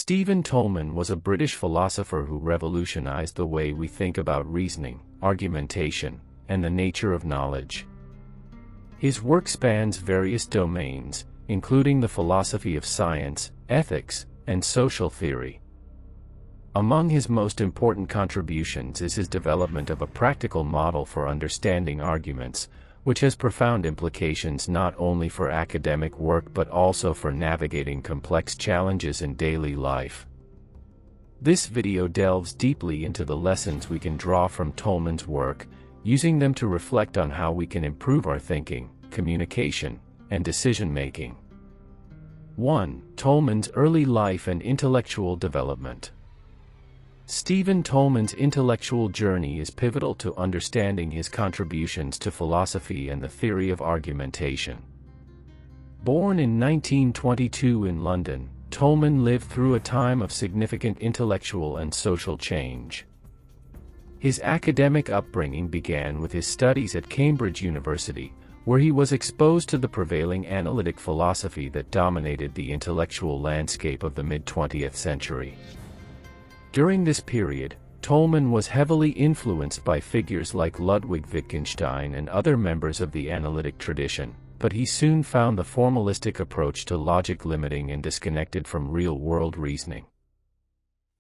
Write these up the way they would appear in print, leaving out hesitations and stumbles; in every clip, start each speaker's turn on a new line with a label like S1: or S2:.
S1: Stephen Toulmin was a British philosopher who revolutionized the way we think about reasoning, argumentation, and the nature of knowledge. His work spans various domains, including the philosophy of science, ethics, and social theory. Among his most important contributions is his development of a practical model for understanding arguments, which has profound implications not only for academic work but also for navigating complex challenges in daily life. This video delves deeply into the lessons we can draw from Toulmin's work, using them to reflect on how we can improve our thinking, communication, and decision-making. 1. Toulmin's early life and intellectual development. Stephen Toulmin's intellectual journey is pivotal to understanding his contributions to philosophy and the theory of argumentation. Born in 1922 in London, Toulmin lived through a time of significant intellectual and social change. His academic upbringing began with his studies at Cambridge University, where he was exposed to the prevailing analytic philosophy that dominated the intellectual landscape of the mid-20th century. During this period, Toulmin was heavily influenced by figures like Ludwig Wittgenstein and other members of the analytic tradition, but he soon found the formalistic approach to logic limiting and disconnected from real-world reasoning.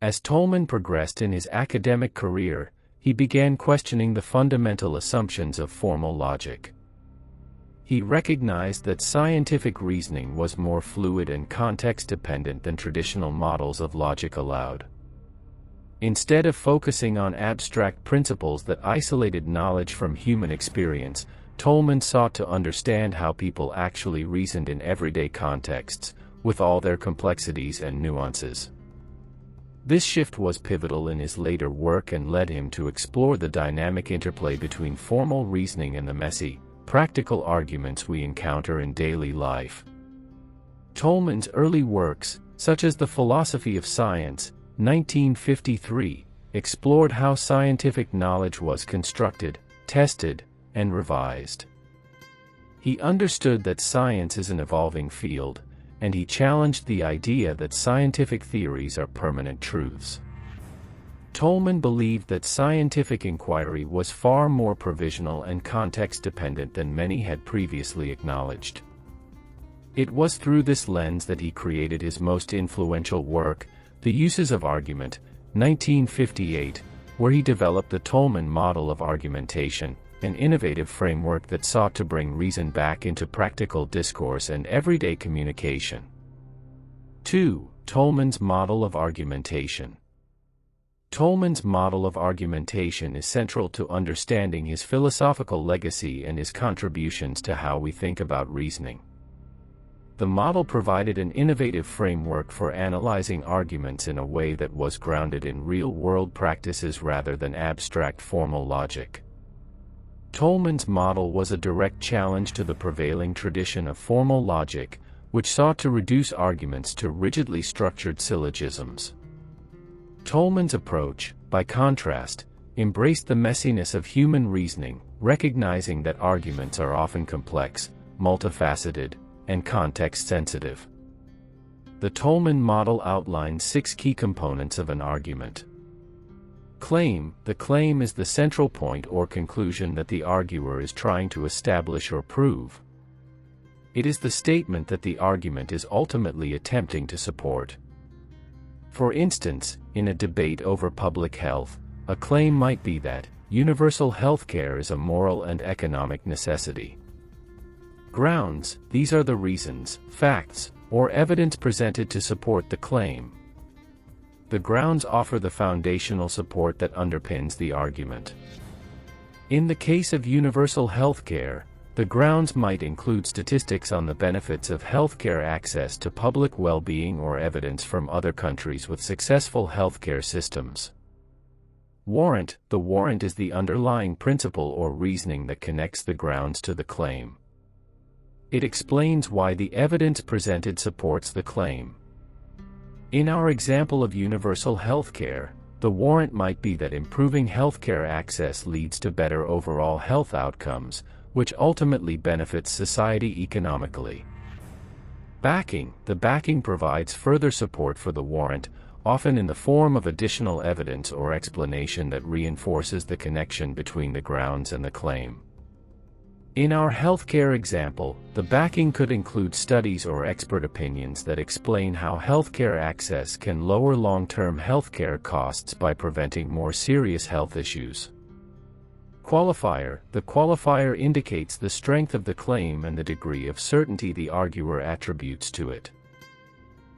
S1: As Toulmin progressed in his academic career, he began questioning the fundamental assumptions of formal logic. He recognized that scientific reasoning was more fluid and context-dependent than traditional models of logic allowed. Instead of focusing on abstract principles that isolated knowledge from human experience, Toulmin sought to understand how people actually reasoned in everyday contexts, with all their complexities and nuances. This shift was pivotal in his later work and led him to explore the dynamic interplay between formal reasoning and the messy, practical arguments we encounter in daily life. Toulmin's early works, such as The Philosophy of Science, 1953, explored how scientific knowledge was constructed, tested, and revised. He understood that science is an evolving field, and he challenged the idea that scientific theories are permanent truths. Toulmin believed that scientific inquiry was far more provisional and context-dependent than many had previously acknowledged. It was through this lens that he created his most influential work, The Uses of Argument, 1958, where he developed the Toulmin Model of Argumentation, an innovative framework that sought to bring reason back into practical discourse and everyday communication. 2. Toulmin's Model of Argumentation. Toulmin's model of argumentation is central to understanding his philosophical legacy and his contributions to how we think about reasoning. The model provided an innovative framework for analyzing arguments in a way that was grounded in real-world practices rather than abstract formal logic. Toulmin's model was a direct challenge to the prevailing tradition of formal logic, which sought to reduce arguments to rigidly structured syllogisms. Toulmin's approach, by contrast, embraced the messiness of human reasoning, recognizing that arguments are often complex, multifaceted, and context-sensitive. The Toulmin model outlines 6 key components of an argument. Claim. The claim is the central point or conclusion that the arguer is trying to establish or prove. It is the statement that the argument is ultimately attempting to support. For instance, in a debate over public health, a claim might be that universal health care is a moral and economic necessity. Grounds. These are the reasons, facts, or evidence presented to support the claim. The grounds offer the foundational support that underpins the argument. In the case of universal health care, the grounds might include statistics on the benefits of healthcare access to public well-being or evidence from other countries with successful healthcare systems. Warrant. The warrant is the underlying principle or reasoning that connects the grounds to the claim. It explains why the evidence presented supports the claim. In our example of universal healthcare, the warrant might be that improving healthcare access leads to better overall health outcomes, which ultimately benefits society economically. Backing. The backing provides further support for the warrant, often in the form of additional evidence or explanation that reinforces the connection between the grounds and the claim. In our healthcare example, the backing could include studies or expert opinions that explain how healthcare access can lower long-term healthcare costs by preventing more serious health issues. Qualifier. The qualifier indicates the strength of the claim and the degree of certainty the arguer attributes to it.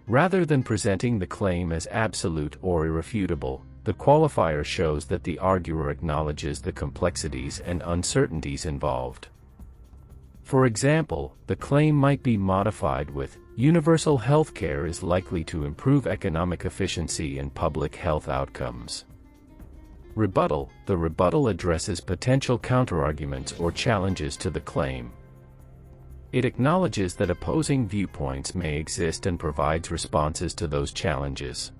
S1: Rather than presenting the claim as absolute or irrefutable, the qualifier shows that the arguer acknowledges the complexities and uncertainties involved. For example, the claim might be modified with, "Universal health care is likely to improve economic efficiency and public health outcomes." Rebuttal. The rebuttal addresses potential counterarguments or challenges to the claim. It acknowledges that opposing viewpoints may exist and provides responses to those challenges.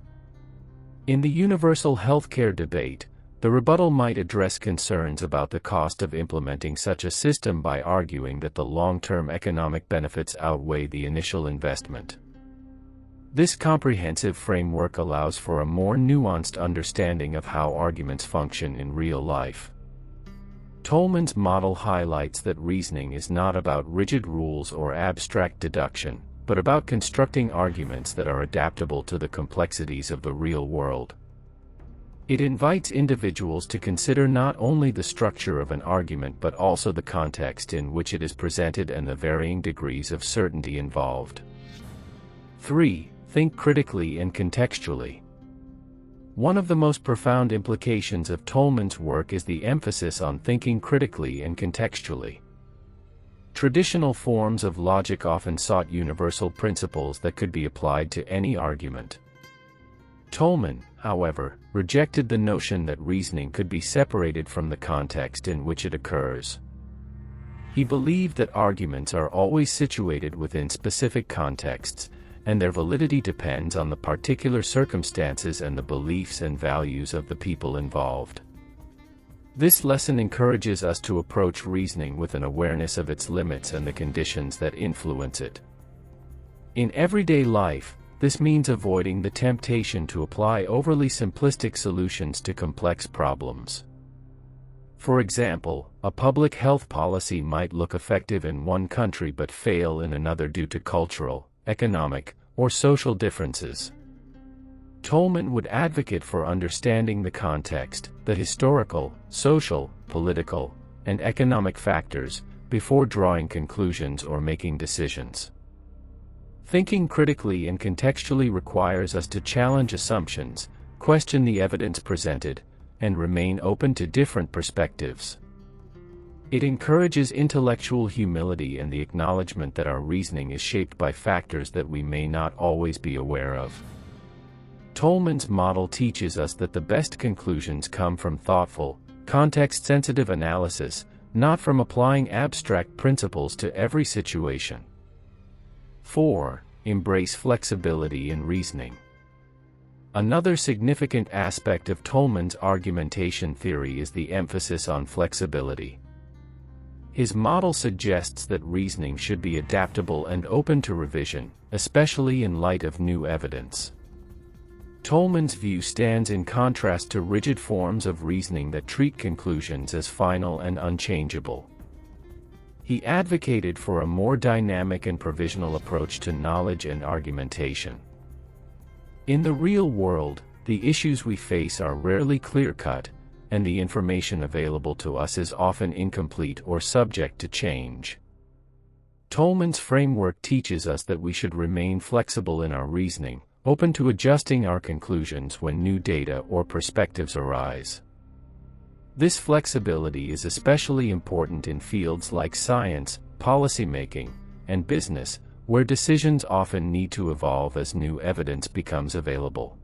S1: In the universal healthcare debate, the rebuttal might address concerns about the cost of implementing such a system by arguing that the long-term economic benefits outweigh the initial investment. This comprehensive framework allows for a more nuanced understanding of how arguments function in real life. Toulmin's model highlights that reasoning is not about rigid rules or abstract deduction, but about constructing arguments that are adaptable to the complexities of the real world. It invites individuals to consider not only the structure of an argument but also the context in which it is presented and the varying degrees of certainty involved. 3. Think critically and contextually. One of the most profound implications of Toulmin's work is the emphasis on thinking critically and contextually. Traditional forms of logic often sought universal principles that could be applied to any argument. Toulmin, however, rejected the notion that reasoning could be separated from the context in which it occurs. He believed that arguments are always situated within specific contexts, and their validity depends on the particular circumstances and the beliefs and values of the people involved. This lesson encourages us to approach reasoning with an awareness of its limits and the conditions that influence it. In everyday life, this means avoiding the temptation to apply overly simplistic solutions to complex problems. For example, a public health policy might look effective in one country but fail in another due to cultural, economic, or social differences. Toulmin would advocate for understanding the context, the historical, social, political, and economic factors, before drawing conclusions or making decisions. Thinking critically and contextually requires us to challenge assumptions, question the evidence presented, and remain open to different perspectives. It encourages intellectual humility and the acknowledgement that our reasoning is shaped by factors that we may not always be aware of. Toulmin's model teaches us that the best conclusions come from thoughtful, context-sensitive analysis, not from applying abstract principles to every situation. 4. Embrace flexibility in reasoning. Another significant aspect of Toulmin's argumentation theory is the emphasis on flexibility. His model suggests that reasoning should be adaptable and open to revision, especially in light of new evidence. Toulmin's view stands in contrast to rigid forms of reasoning that treat conclusions as final and unchangeable. He advocated for a more dynamic and provisional approach to knowledge and argumentation. In the real world, the issues we face are rarely clear-cut, and the information available to us is often incomplete or subject to change. Toulmin's framework teaches us that we should remain flexible in our reasoning, open to adjusting our conclusions when new data or perspectives arise. This flexibility is especially important in fields like science, policymaking, and business, where decisions often need to evolve as new evidence becomes available.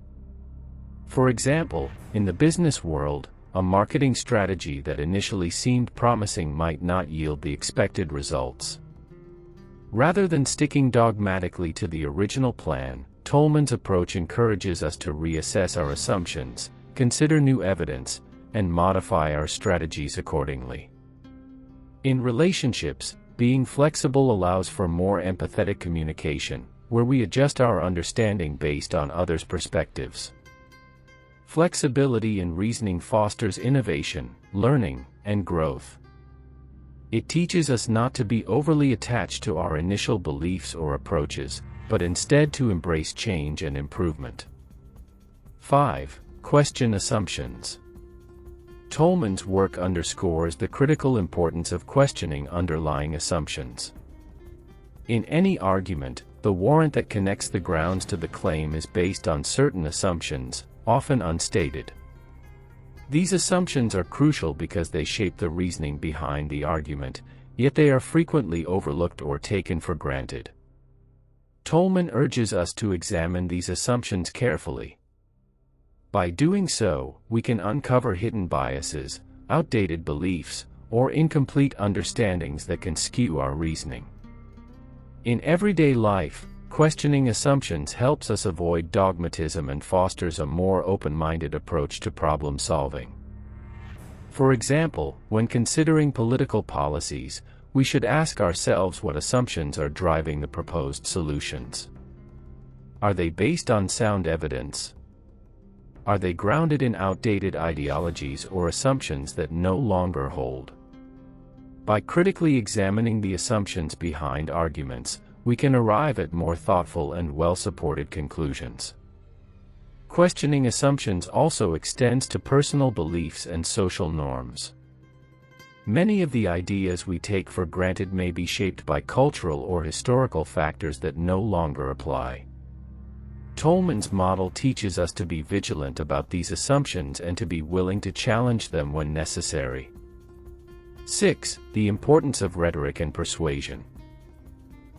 S1: For example, in the business world, a marketing strategy that initially seemed promising might not yield the expected results. Rather than sticking dogmatically to the original plan, Toulmin's approach encourages us to reassess our assumptions, consider new evidence, and modify our strategies accordingly. In relationships, Being flexible allows for more empathetic communication, where we adjust our understanding based on others' perspectives. Flexibility in reasoning fosters innovation, learning, and growth. It teaches us not to be overly attached to our initial beliefs or approaches, but instead to embrace change and improvement. 5. Question assumptions. Toulmin's work underscores the critical importance of questioning underlying assumptions. In any argument, the warrant that connects the grounds to the claim is based on certain assumptions, often unstated. These assumptions are crucial because they shape the reasoning behind the argument, yet they are frequently overlooked or taken for granted. Toulmin urges us to examine these assumptions carefully. By doing so, we can uncover hidden biases, outdated beliefs, or incomplete understandings that can skew our reasoning. In everyday life, questioning assumptions helps us avoid dogmatism and fosters a more open-minded approach to problem solving. For example, when considering political policies, we should ask ourselves what assumptions are driving the proposed solutions. Are they based on sound evidence? Are they grounded in outdated ideologies or assumptions that no longer hold? By critically examining the assumptions behind arguments, we can arrive at more thoughtful and well-supported conclusions. Questioning assumptions also extends to personal beliefs and social norms. Many of the ideas we take for granted may be shaped by cultural or historical factors that no longer apply. Toulmin's model teaches us to be vigilant about these assumptions and to be willing to challenge them when necessary. 6. The importance of rhetoric and persuasion.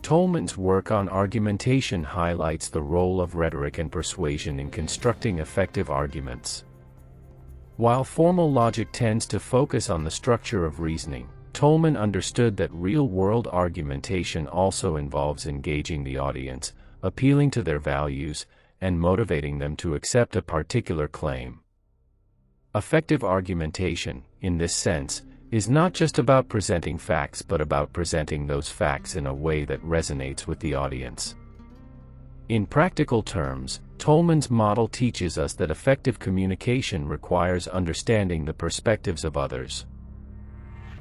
S1: Toulmin's work on argumentation highlights the role of rhetoric and persuasion in constructing effective arguments. While formal logic tends to focus on the structure of reasoning, Toulmin understood that real-world argumentation also involves engaging the audience, appealing to their values, and motivating them to accept a particular claim. Effective argumentation, in this sense, is not just about presenting facts but about presenting those facts in a way that resonates with the audience. In practical terms, Toulmin's model teaches us that effective communication requires understanding the perspectives of others.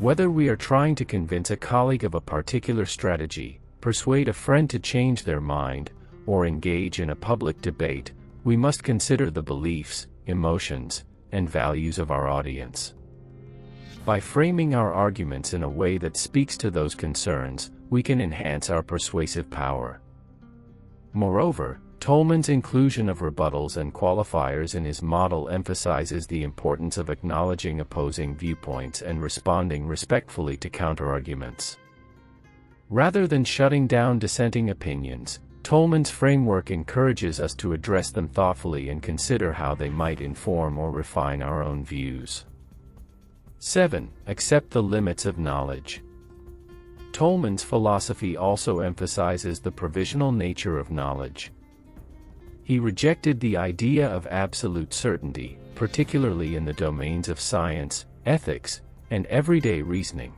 S1: Whether we are trying to convince a colleague of a particular strategy, persuade a friend to change their mind, or engage in a public debate, we must consider the beliefs, emotions, and values of our audience. By framing our arguments in a way that speaks to those concerns, we can enhance our persuasive power. Moreover, Toulmin's inclusion of rebuttals and qualifiers in his model emphasizes the importance of acknowledging opposing viewpoints and responding respectfully to counterarguments. Rather than shutting down dissenting opinions, Toulmin's framework encourages us to address them thoughtfully and consider how they might inform or refine our own views. 7. Accept the limits of knowledge. Toulmin's philosophy also emphasizes the provisional nature of knowledge. He rejected the idea of absolute certainty, particularly in the domains of science, ethics, and everyday reasoning.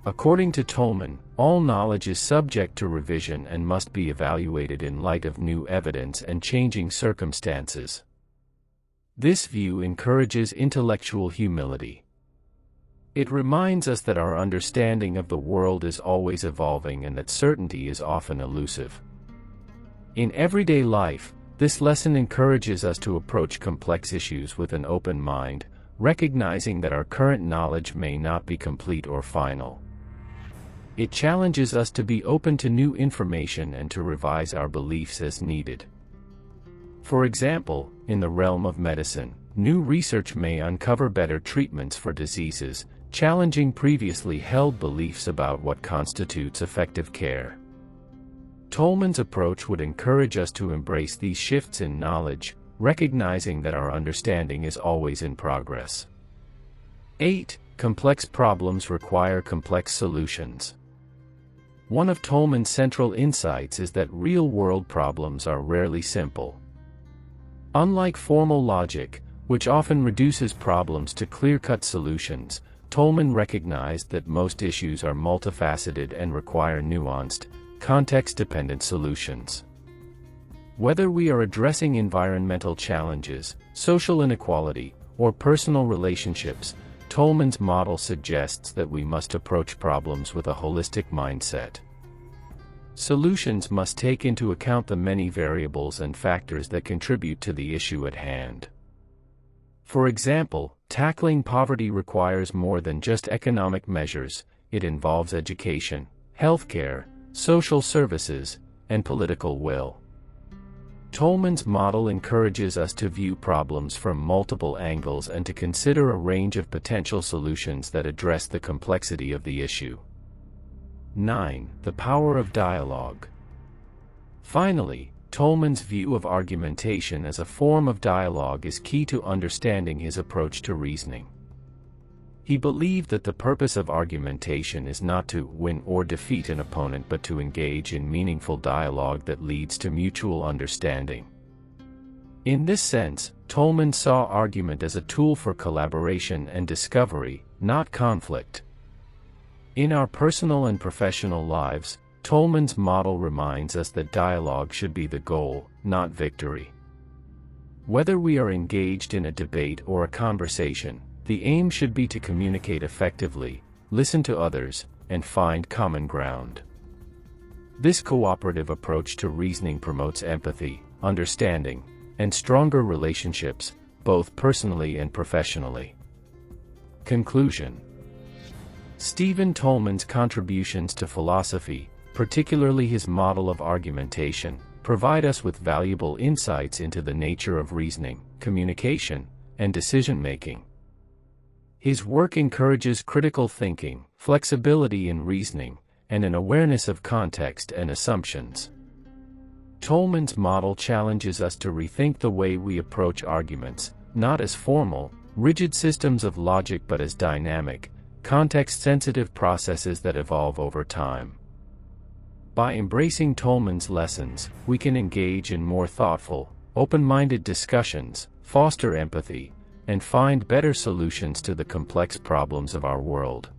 S1: According to Toulmin, all knowledge is subject to revision and must be evaluated in light of new evidence and changing circumstances. This view encourages intellectual humility. It reminds us that our understanding of the world is always evolving and that certainty is often elusive. In everyday life, this lesson encourages us to approach complex issues with an open mind, recognizing that our current knowledge may not be complete or final. It challenges us to be open to new information and to revise our beliefs as needed. For example, in the realm of medicine, new research may uncover better treatments for diseases, challenging previously held beliefs about what constitutes effective care. Toulmin's approach would encourage us to embrace these shifts in knowledge, recognizing that our understanding is always in progress. 8. Complex problems require complex solutions. One of Toulmin's central insights is that real-world problems are rarely simple. Unlike formal logic, which often reduces problems to clear-cut solutions, Toulmin recognized that most issues are multifaceted and require nuanced, context-dependent solutions. Whether we are addressing environmental challenges, social inequality, or personal relationships, Toulmin's model suggests that we must approach problems with a holistic mindset. Solutions must take into account the many variables and factors that contribute to the issue at hand. For example, tackling poverty requires more than just economic measures. It involves education, healthcare, social services, and political will. Toulmin's model encourages us to view problems from multiple angles and to consider a range of potential solutions that address the complexity of the issue. 9. The power of dialogue. Finally, Toulmin's view of argumentation as a form of dialogue is key to understanding his approach to reasoning. He believed that the purpose of argumentation is not to win or defeat an opponent but to engage in meaningful dialogue that leads to mutual understanding. In this sense, Toulmin saw argument as a tool for collaboration and discovery, not conflict. In our personal and professional lives, Toulmin's model reminds us that dialogue should be the goal, not victory. Whether we are engaged in a debate or a conversation, the aim should be to communicate effectively, listen to others, and find common ground. This cooperative approach to reasoning promotes empathy, understanding, and stronger relationships, both personally and professionally. Conclusion. Stephen Toulmin's contributions to philosophy, particularly his model of argumentation, provide us with valuable insights into the nature of reasoning, communication, and decision-making. His work encourages critical thinking, flexibility in reasoning, and an awareness of context and assumptions. Toulmin's model challenges us to rethink the way we approach arguments, not as formal, rigid systems of logic but as dynamic, context-sensitive processes that evolve over time. By embracing Toulmin's lessons, we can engage in more thoughtful, open-minded discussions, foster empathy, and find better solutions to the complex problems of our world.